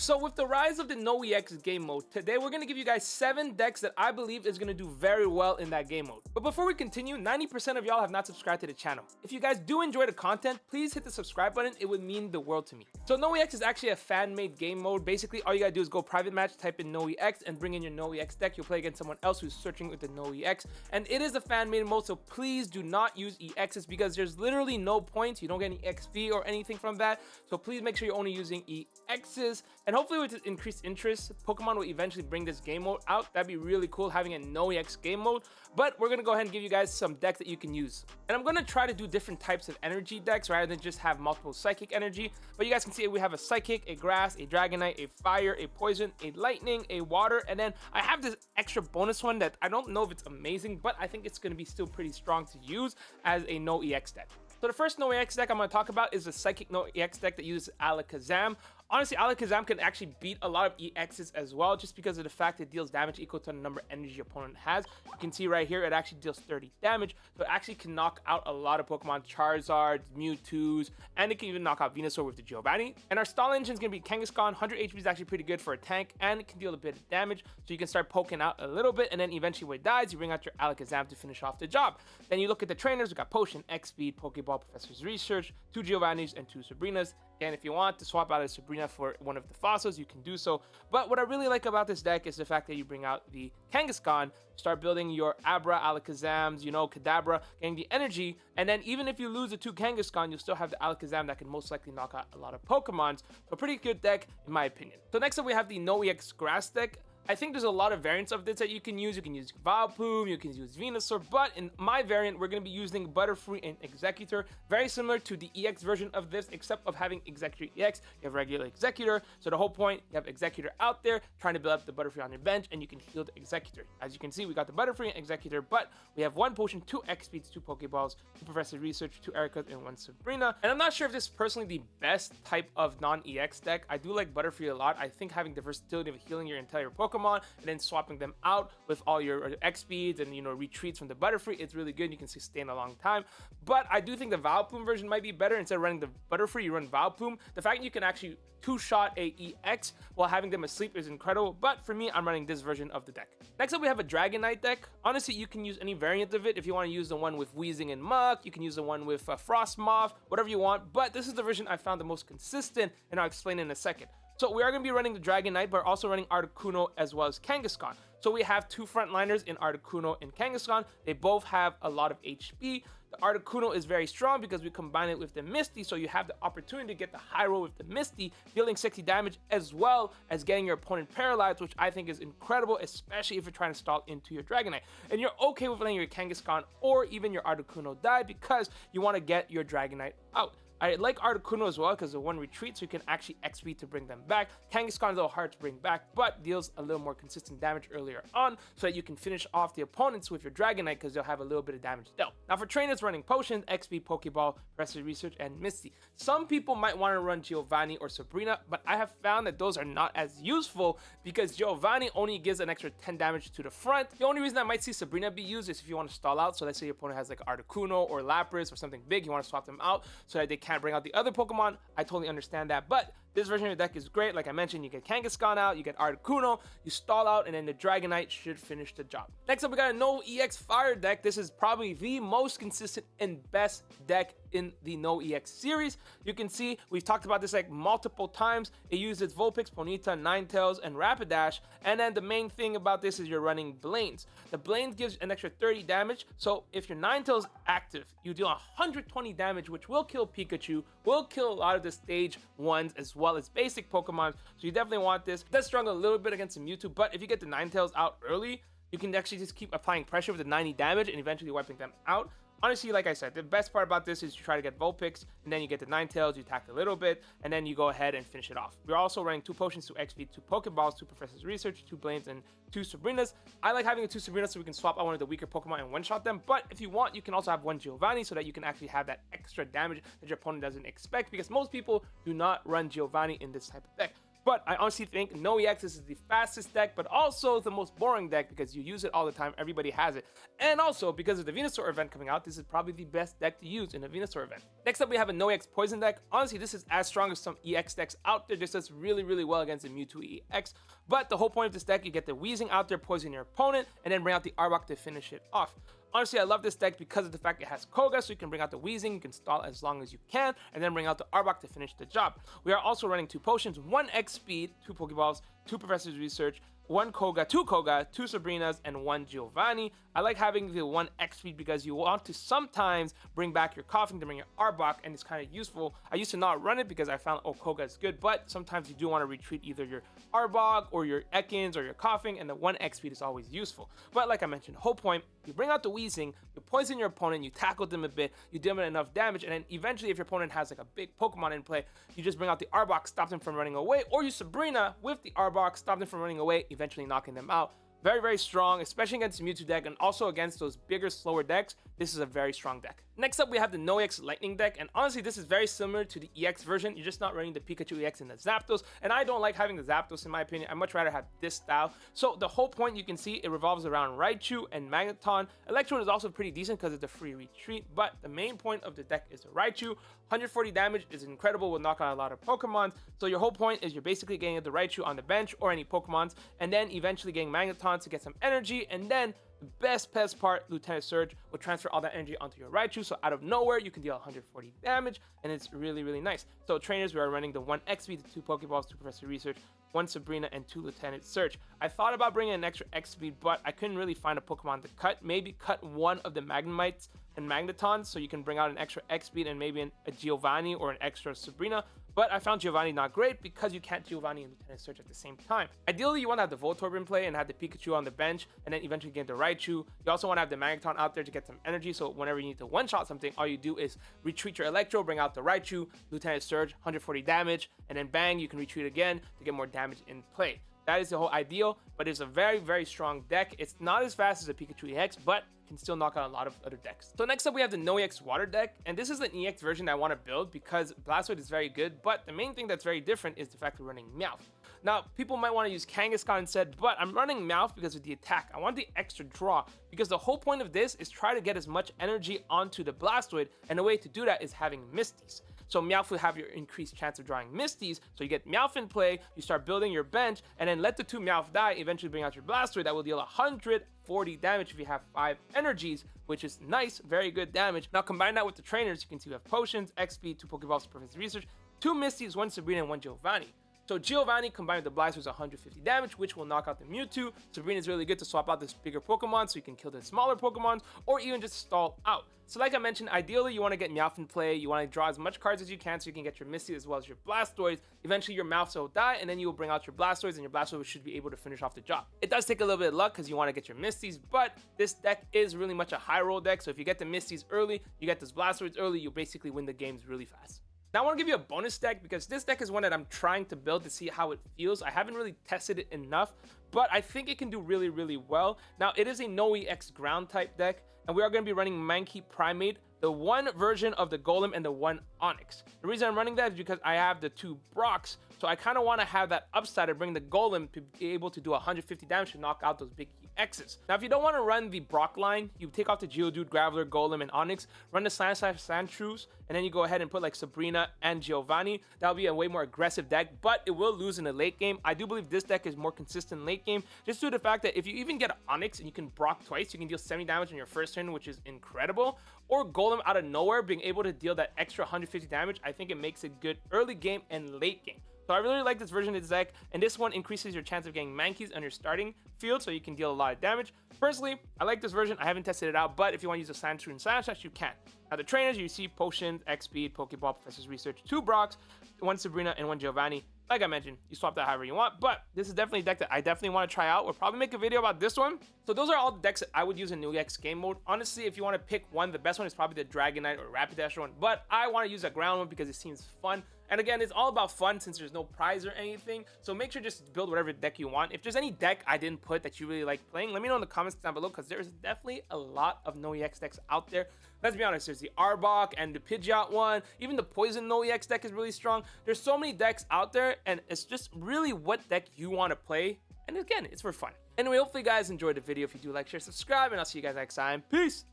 So with the rise of the No EX game mode, today we're going to give you guys 7 decks that I believe is going to do very well in that game mode. But before we continue, 90% of y'all have not subscribed to the channel. If you guys do enjoy the content, please hit the subscribe button, it would mean the world to me. So No EX is actually a fan-made game mode. Basically, all you gotta do is go private match, type in No EX, and bring in your No EX deck. You'll play against someone else who's searching with the No EX. And it is a fan-made mode, so please do not use EXs because there's literally no points. You don't get any XP or anything from that. So please make sure you're only using EXs. And hopefully with increased interest, Pokemon will eventually bring this game mode out. That'd be really cool having a No EX game mode. But we're gonna go ahead and give you guys some decks that you can use. And I'm gonna try to do different types of energy decks rather than just have multiple psychic energy. But you guys can see we have a psychic, a grass, a dragonite, a fire, a poison, a lightning, a water, and then I have this extra bonus one that I don't know if it's amazing, but I think it's gonna be still pretty strong to use as a No EX deck. So the first No EX deck I'm going to talk about is the Psychic No EX deck that uses Alakazam. Honestly, Alakazam can actually beat a lot of EXs as well, just because of the fact it deals damage equal to the number of energy your opponent has. You can see right here, it actually deals 30 damage, so it actually can knock out a lot of Pokemon, Charizards, Mewtwo's, and it can even knock out Venusaur with the Giovanni. And our stall engine is going to be Kangaskhan. 100 HP is actually pretty good for a tank, and it can deal a bit of damage, so you can start poking out a little bit, and then eventually when it dies, you bring out your Alakazam to finish off the job. Then you look at the trainers, we got Potion, X-Speed, Pokeball, Professor's Research, 2 Giovannis, and 2 Sabrinas. And if you want to swap out a Sabrina for one of the fossils, you can do so. But what I really like about this deck is the fact that you bring out the Kangaskhan, start building your Abra, Alakazams, Kadabra, getting the energy. And then even if you lose the 2 Kangaskhan, you'll still have the Alakazam that can most likely knock out a lot of Pokemons. So pretty good deck, in my opinion. So next up, we have the No EX Grass deck. I think there's a lot of variants of this that you can use. You can use Vileplume, you can use Venusaur, but in my variant, we're going to be using Butterfree and Executor. Very similar to the EX version of this, except of having Executor EX, you have regular Executor. So the whole point, you have Executor out there trying to build up the Butterfree on your bench, and you can heal the Executor. As you can see, we got the Butterfree and Executor, but we have 1 Potion, 2 X-Speeds, 2 Pokeballs, 2 Professor Research, 2 Ericas, and 1 Sabrina. And I'm not sure if this is personally the best type of non-EX deck. I do like Butterfree a lot. I think having the versatility of healing your entire Pokemon and then swapping them out with all your X-Speeds and retreats from the Butterfree, it's really good. You can sustain a long time. But I do think the Vileplume version might be better. Instead of running the Butterfree, you run Vileplume. The fact that you can actually 2-shot a EX while having them asleep is incredible. But for me, I'm running this version of the deck. Next up, we have a Dragonite deck. Honestly, you can use any variant of it. If you want to use the one with Weezing and Muck, you can use the one with Frostmoth, whatever you want. But this is the version I found the most consistent, and I'll explain in a second. So we are going to be running the Dragonite, but also running Articuno as well as Kangaskhan. So we have 2 frontliners in Articuno and Kangaskhan. They both have a lot of HP. The Articuno is very strong because we combine it with the Misty, so you have the opportunity to get the high roll with the Misty, dealing 60 damage as well as getting your opponent paralyzed, which I think is incredible, especially if you're trying to stall into your Dragonite. And you're okay with letting your Kangaskhan or even your Articuno die because you want to get your Dragonite out. I like Articuno as well because of 1 retreat, so you can actually XP to bring them back. Kangaskhan is a little hard to bring back, but deals a little more consistent damage earlier on, so that you can finish off the opponents with your Dragonite because they'll have a little bit of damage dealt. Now for trainers running Potion, XP, Pokeball, Professor Research, and Misty. Some people might want to run Giovanni or Sabrina, but I have found that those are not as useful because Giovanni only gives an extra 10 damage to the front. The only reason I might see Sabrina be used is if you want to stall out. So let's say your opponent has like Articuno or Lapras or something big, you want to swap them out so that they can't bring out the other Pokemon. I totally understand that, but this version of the deck is great. Like I mentioned, you get Kangaskhan out, you get Articuno, you stall out, and then the Dragonite should finish the job. Next up, we got a No EX Fire deck. This is probably the most consistent and best deck in the No EX series. You can see we've talked about this like multiple times. It uses Vulpix, Ponyta, Ninetales, and Rapidash. And then the main thing about this is you're running Blaines. The Blaines gives an extra 30 damage. So if your Ninetales active, you deal 120 damage, which will kill Pikachu, will kill a lot of the stage 1s as well as basic Pokemon. So you definitely want this. It does struggle a little bit against the Mewtwo, but if you get the Ninetales out early, you can actually just keep applying pressure with the 90 damage and eventually wiping them out. Honestly, like I said, the best part about this is you try to get Vulpix, and then you get the Ninetales, you attack a little bit, and then you go ahead and finish it off. We're also running 2 Potions, 2 XP, 2 Pokeballs, 2 Professor's Research, 2 Blaines, and 2 Sabrinas. I like having the 2 Sabrinas so we can swap out one of the weaker Pokemon and one-shot them, but if you want, you can also have 1 Giovanni so that you can actually have that extra damage that your opponent doesn't expect, because most people do not run Giovanni in this type of deck. But I honestly think No EX is the fastest deck, but also the most boring deck because you use it all the time. Everybody has it. And also, because of the Venusaur event coming out, this is probably the best deck to use in a Venusaur event. Next up, we have a No EX Poison deck. Honestly, this is as strong as some EX decks out there. Just does really, really well against the Mewtwo EX. But the whole point of this deck, you get the Weezing out there, poison your opponent, and then bring out the Arbok to finish it off. Honestly, I love this deck because of the fact it has Koga, so you can bring out the Weezing, you can stall as long as you can, and then bring out the Arbok to finish the job. We are also running 2 potions, 1 X speed, 2 Pokeballs, 2 Professor's Research, 1 Koga, 2 Sabrinas, and 1 Giovanni. I like having the 1 X speed because you want to sometimes bring back your Coughing to bring your Arbok, and it's kind of useful. I used to not run it because I found, oh, Koga is good, but sometimes you do want to retreat either your Arbok or your Ekans or your Coughing, and the 1 X speed is always useful. But like I mentioned, whole point, you bring out the Weezing, you poison your opponent, you tackle them a bit, you deal them enough damage, and then eventually if your opponent has like a big Pokemon in play, you just bring out the Arbok, stop them from running away, or you Sabrina with the Arbok, stop them from running away, eventually knocking them out. Very, very strong, especially against the Mewtwo deck and also against those bigger, slower decks. This is a very strong deck. Next up, we have the No EX Lightning deck, and honestly, this is very similar to the EX version. You're just not running the Pikachu EX and the Zapdos, and I don't like having the Zapdos in my opinion. I much rather have this style. So the whole point, you can see, it revolves around Raichu and Magneton. Electrode is also pretty decent because it's a free retreat, but the main point of the deck is a Raichu. 140 damage is incredible, will knock out a lot of Pokemons. So your whole point is you're basically getting the Raichu on the bench or any Pokemons, and then eventually getting Magneton to get some energy, and then the best part, Lieutenant Surge, will transfer all that energy onto your Raichu, so out of nowhere, you can deal 140 damage, and it's really, really nice. So trainers, we are running the 1 X speed, 2 Pokeballs, 2 Professor Research, 1 Sabrina, and 2 Lieutenant Surge. I thought about bringing an extra X speed, but I couldn't really find a Pokemon to cut. Maybe cut one of the Magnemites and Magnetons, so you can bring out an extra X speed and maybe a Giovanni or an extra Sabrina. But I found Giovanni not great because you can't Giovanni and Lieutenant Surge at the same time. Ideally, you want to have the Voltorb in play and have the Pikachu on the bench, and then eventually get the Raichu. You also want to have the Magneton out there to get some energy, so whenever you need to one-shot something, all you do is retreat your Electro, bring out the Raichu, Lieutenant Surge, 140 damage, and then bang, you can retreat again to get more damage in play. That is the whole ideal, but it's a very, very strong deck. It's not as fast as a Pikachu EX, but can still knock out a lot of other decks. So next up, we have the No EX Water deck, and this is an EX version I want to build because Blastoise is very good, but the main thing that's very different is the fact we're running Meowth. Now, people might want to use Kangaskhan instead, but I'm running Meowth because of the attack. I want the extra draw, because the whole point of this is try to get as much energy onto the Blastoise, and the way to do that is having Misties. So Meowth will have your increased chance of drawing Misties, so you get Meowth in play, you start building your bench, and then let the 2 Meowth die, eventually bring out your Blastoise that will deal 140 damage if you have 5 energies, which is nice, very good damage. Now combine that with the trainers, you can see we have Potions, X speed, 2 Pokeballs, Professor Research, 2 Misties, 1 Sabrina, and 1 Giovanni. So Giovanni combined with the Blastoise is 150 damage, which will knock out the Mewtwo. Sabrina is really good to swap out this bigger Pokemon so you can kill the smaller Pokemon, or even just stall out. So like I mentioned, ideally you want to get Meowth in play, you want to draw as much cards as you can so you can get your Misty as well as your Blastoise. Eventually your Meowth will die, and then you will bring out your Blastoise, and your Blastoise should be able to finish off the job. It does take a little bit of luck because you want to get your Misties, but this deck is really much a high roll deck, so if you get the Misties early, you get this Blastoise early, you basically win the games really fast. Now I want to give you a bonus deck because this deck is one that I'm trying to build to see how it feels. I haven't really tested it enough, but I think it can do really, really well. Now it is a No EX ground type deck, and we are going to be running Mankey Primate, the 1 version of the Golem and the 1 Onyx. The reason I'm running that is because I have the 2 Brocks, so I kind of want to have that upside to bring the Golem to be able to do 150 damage to knock out those big X's. Now, if you don't want to run the Brock line, you take off the Geodude, Graveler, Golem, and Onyx, run the Sandshrews, and then you go ahead and put like Sabrina and Giovanni. That'll be a way more aggressive deck, but it will lose in the late game. I do believe this deck is more consistent late game, just due to the fact that if you even get Onyx and you can Brock twice, you can deal 70 damage in your first turn, which is incredible. Or Golem out of nowhere, being able to deal that extra 150 damage, I think it makes it good early game and late game. So I really like this version of the deck, and this one increases your chance of getting Mankeys on your starting field, so you can deal a lot of damage. Personally, I like this version. I haven't tested it out, but if you want to use a Sandshrew and Sandslash, you can. Now the trainers, you see Potions, X Speed, Pokeball, Professor's Research, 2 Brocks, 1 Sabrina, and 1 Giovanni. Like I mentioned, you swap that however you want, but this is definitely a deck that I definitely want to try out. We'll probably make a video about this one. So those are all the decks that I would use in New EX game mode. Honestly, if you want to pick one, the best one is probably the Dragonite or Rapidash one, but I want to use a ground one because it seems fun. And again, it's all about fun since there's no prize or anything. So make sure just to build whatever deck you want. If there's any deck I didn't put that you really like playing, let me know in the comments down below, because there's definitely a lot of no EX decks out there. Let's be honest, there's the Arbok and the Pidgeot one. Even the Poison no EX deck is really strong. There's so many decks out there, and it's just really what deck you want to play. And again, it's for fun. Anyway, hopefully you guys enjoyed the video. If you do, like, share, subscribe, and I'll see you guys next time. Peace!